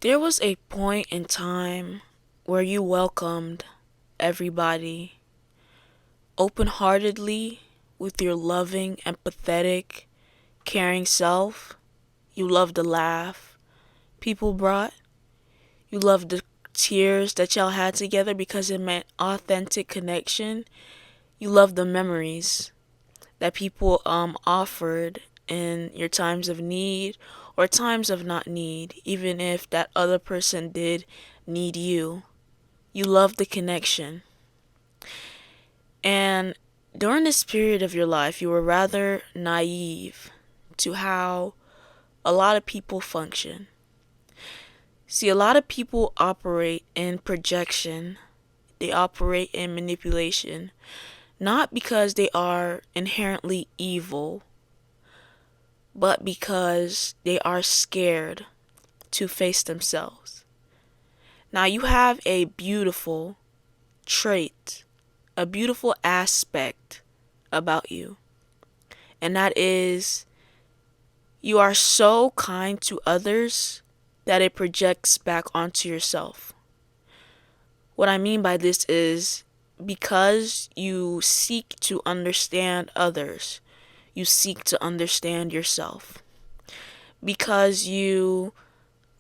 There was a point in time where you welcomed everybody open heartedly with your loving, empathetic, caring self. You loved the laugh people brought. You loved the tears that y'all had together because it meant authentic connection. You loved the memories that people offered in your times of need or times of not need, even if that other person did need you. You loved the connection. And during this period of your life, you were rather naive to how a lot of people function. See, a lot of people operate in projection, they operate in manipulation, not because they are inherently evil, but because they are scared to face themselves. Now, you have a beautiful trait, a beautiful aspect about you, and that is you are so kind to others that it projects back onto yourself. What I mean by this is because you seek to understand others, you seek to understand yourself. Because you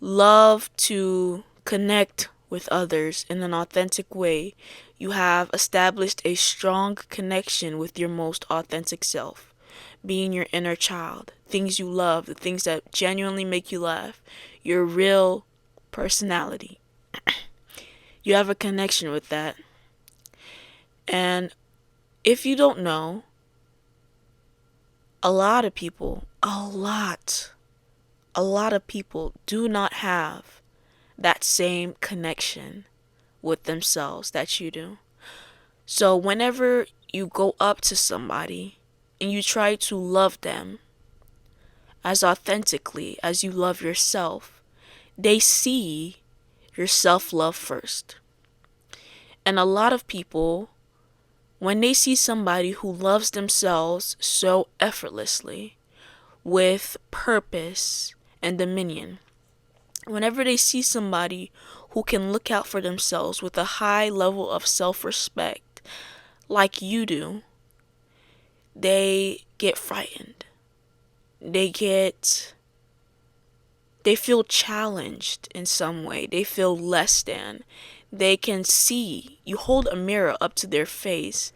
love to connect with others in an authentic way, you have established a strong connection with your most authentic self, being your inner child, things you love, the things that genuinely make you laugh, your real personality. You have a connection with that. And if you don't know, a lot of people, a lot of people do not have that same connection with themselves that you do. So whenever you go up to somebody and you try to love them as authentically as you love yourself, they see your self-love first. And a lot of people, when they see somebody who loves themselves so effortlessly, with purpose and dominion, whenever they see somebody who can look out for themselves with a high level of self-respect like you do, they get frightened. They get they feel challenged in some way. They feel less than. They can see. You hold a mirror up to their face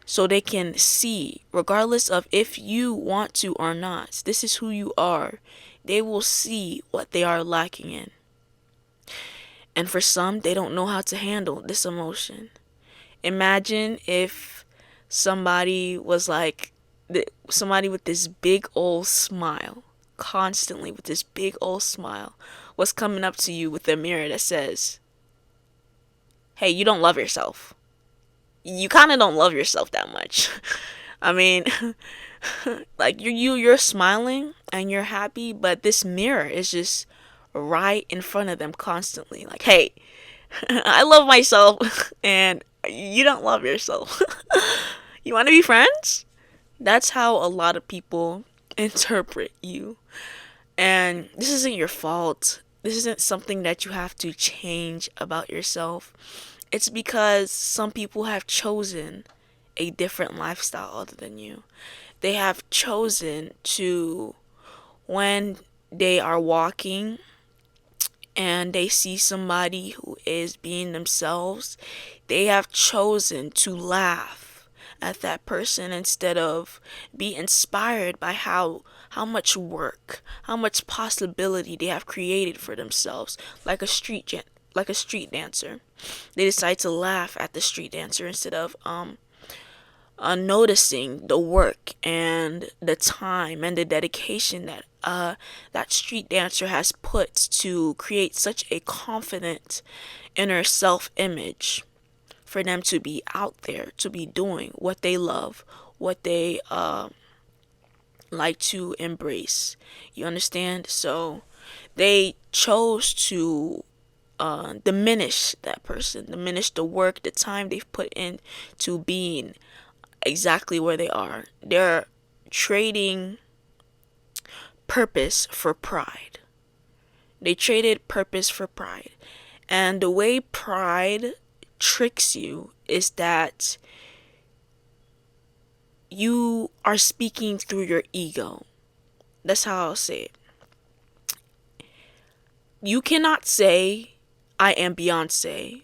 so they can see, regardless of if you want to or not. This is who you are. They will see what they are lacking in. And for some, they don't know how to handle this emotion. Imagine if somebody was like, somebody with this big old smile, constantly with this big old smile, was coming up to you with a mirror that says, hey, you don't love yourself. You kind of don't love yourself that much. I mean, like you're smiling and you're happy, but this mirror is just right in front of them constantly. Like, hey, I love myself and you don't love yourself. You want to be friends? That's how a lot of people interpret you. And this isn't your fault. This isn't something that you have to change about yourself. It's because some people have chosen a different lifestyle other than you. They have chosen to, when they are walking and they see somebody who is being themselves, they have chosen to laugh at that person instead of be inspired by how much work, how much possibility they have created for themselves, like a street dancer. They decide to laugh at the street dancer instead of noticing the work and the time and the dedication that that street dancer has put to create such a confident inner self-image for them to be out there, to be doing what they love, what they like to embrace. You understand? So they chose to diminish that person, diminish the work, the time they've put in to being exactly where they are. They're trading purpose for pride. They traded purpose for pride. And the way pride tricks you is that you are speaking through your ego. That's how I'll say it. You cannot say, I am Beyonce,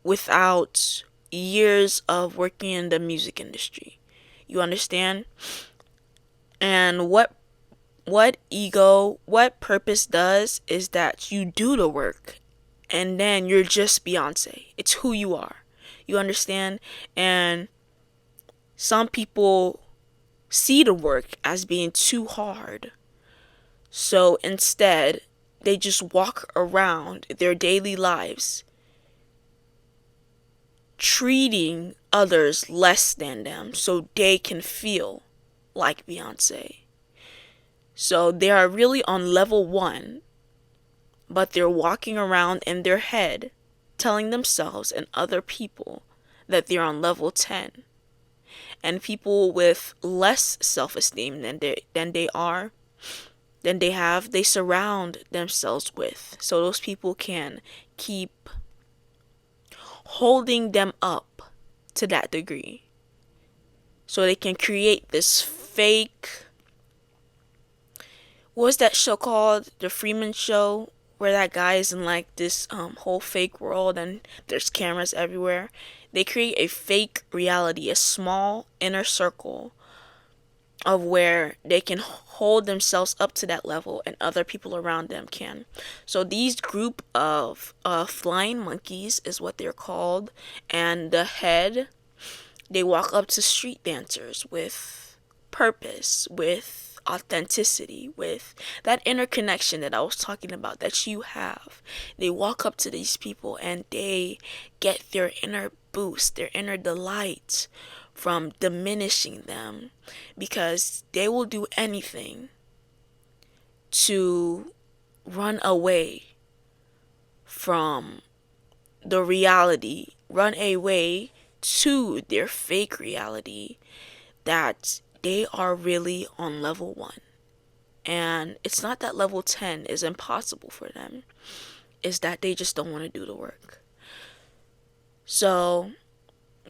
without years of working in the music industry. You understand? And what purpose does is that you do the work and then you're just Beyonce. It's who you are. You understand? And some people see the work as being too hard. So instead, they just walk around their daily lives treating others less than them so they can feel like Beyonce. So they are really on level 1, but they're walking around in their head telling themselves and other people that they're on level 10. And people with less self-esteem than they surround themselves with. So those people can keep holding them up to that degree. So they can create this fake, what was that show called? The Freeman Show, where that guy is in like this whole fake world and there's cameras everywhere. They create a fake reality, a small inner circle of where they can hold themselves up to that level and other people around them can. So these group of flying monkeys is what they're called, and the head, they walk up to street dancers with purpose, with authenticity, with that inner connection that I was talking about that you have. They walk up to these people and they get their inner boost, their inner delight from diminishing them, because they will do anything to run away from the reality, run away to their fake reality that they are really on level 1. And it's not that level 10 is impossible for them. It's that they just don't want to do the work. So,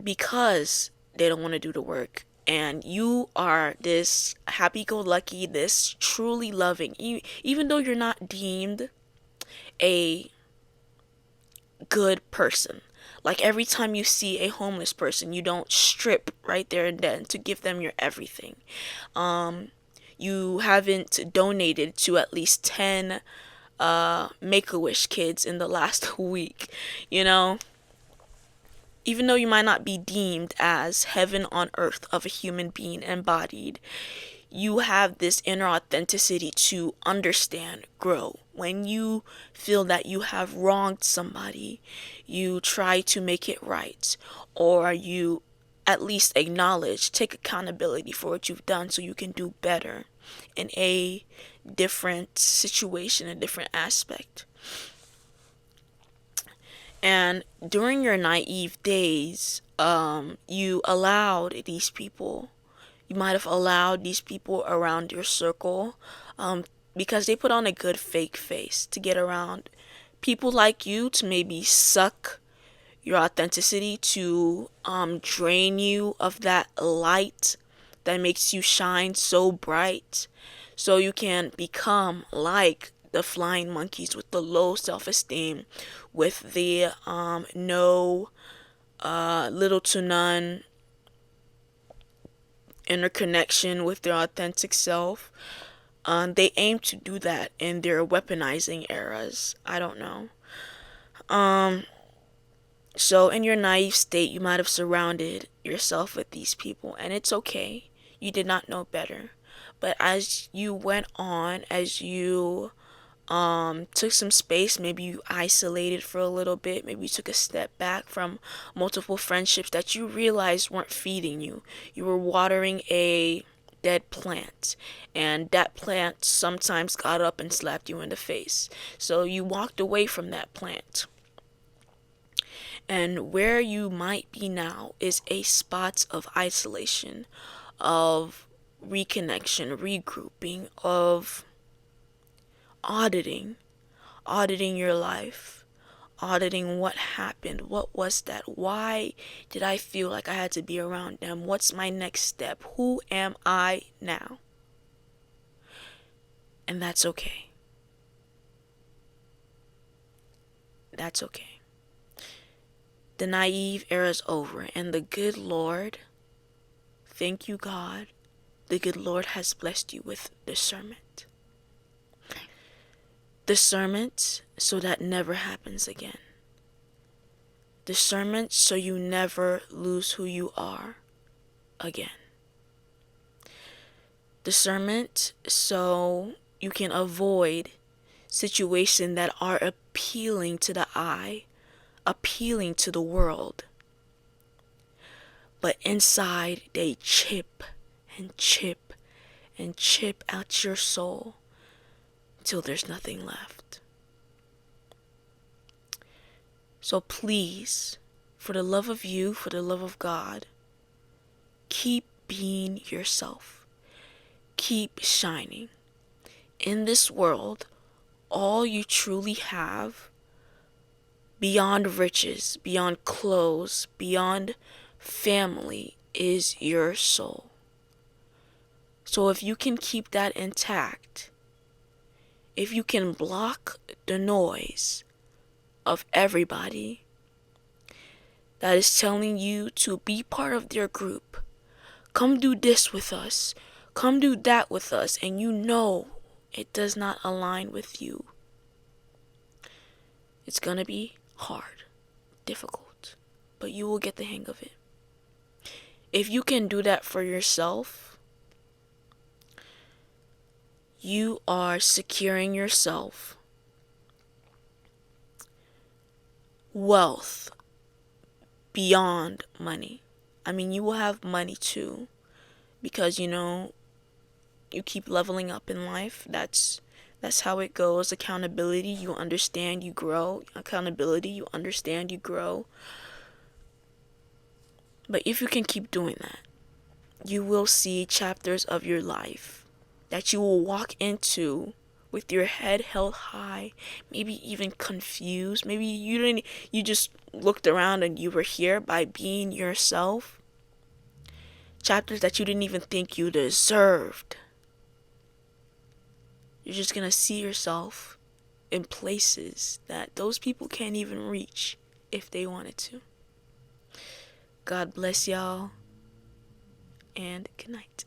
because they don't want to do the work, and you are this happy-go-lucky, this truly loving, even though you're not deemed a good person. Like every time you see a homeless person, you don't strip right there and then to give them your everything. You haven't donated to at least 10 Make-A-Wish kids in the last week, you know? Even though you might not be deemed as heaven on earth of a human being embodied, you have this inner authenticity to understand, grow. When you feel that you have wronged somebody, you try to make it right, or you at least acknowledge, take accountability for what you've done so you can do better in a different situation, a different aspect. And during your naive days, you might have allowed these people around your circle, because they put on a good fake face to get around people like you, to maybe suck your authenticity, to drain you of that light that makes you shine so bright, so you can become like the flying monkeys with the low self-esteem, with the no little to none interconnection with their authentic self. They aim to do that in their weaponizing eras. I don't know. So in your naive state, you might have surrounded yourself with these people, and it's okay. You did not know better. But as you went on, as you took some space, maybe you isolated for a little bit, maybe you took a step back from multiple friendships that you realized weren't feeding you. You were watering a dead plant, and that plant sometimes got up and slapped you in the face. So you walked away from that plant. And where you might be now is a spot of isolation, of reconnection, regrouping, of auditing auditing your life, auditing what happened, what was that, why did I feel like I had to be around them, what's my next step, who am I now? And that's okay. That's okay. The naive era is over, and the good Lord, thank you God, the good Lord has blessed you with discernment. Discernment so that never happens again. Discernment so you never lose who you are again. Discernment so you can avoid situations that are appealing to the eye, appealing to the world, but inside they chip and chip and chip out your soul till there's nothing left. So please, for the love of you, for the love of God, keep being yourself. Keep shining. In this world, all you truly have, beyond riches, beyond clothes, beyond family, is your soul. So if you can keep that intact, if you can block the noise of everybody that is telling you to be part of their group, come do this with us, come do that with us, and you know it does not align with you, it's gonna be hard, difficult, but you will get the hang of it. If you can do that for yourself, you are securing yourself wealth beyond money. I mean, you will have money too, because you keep leveling up in life. That's how it goes. Accountability, you understand, you grow. Accountability, you understand, you grow. But if you can keep doing that, you will see chapters of your life that you will walk into with your head held high, maybe even confused. Maybe you just looked around and you were here by being yourself. Chapters that you didn't even think you deserved. You're just gonna see yourself in places that those people can't even reach if they wanted to. God bless y'all, and good night.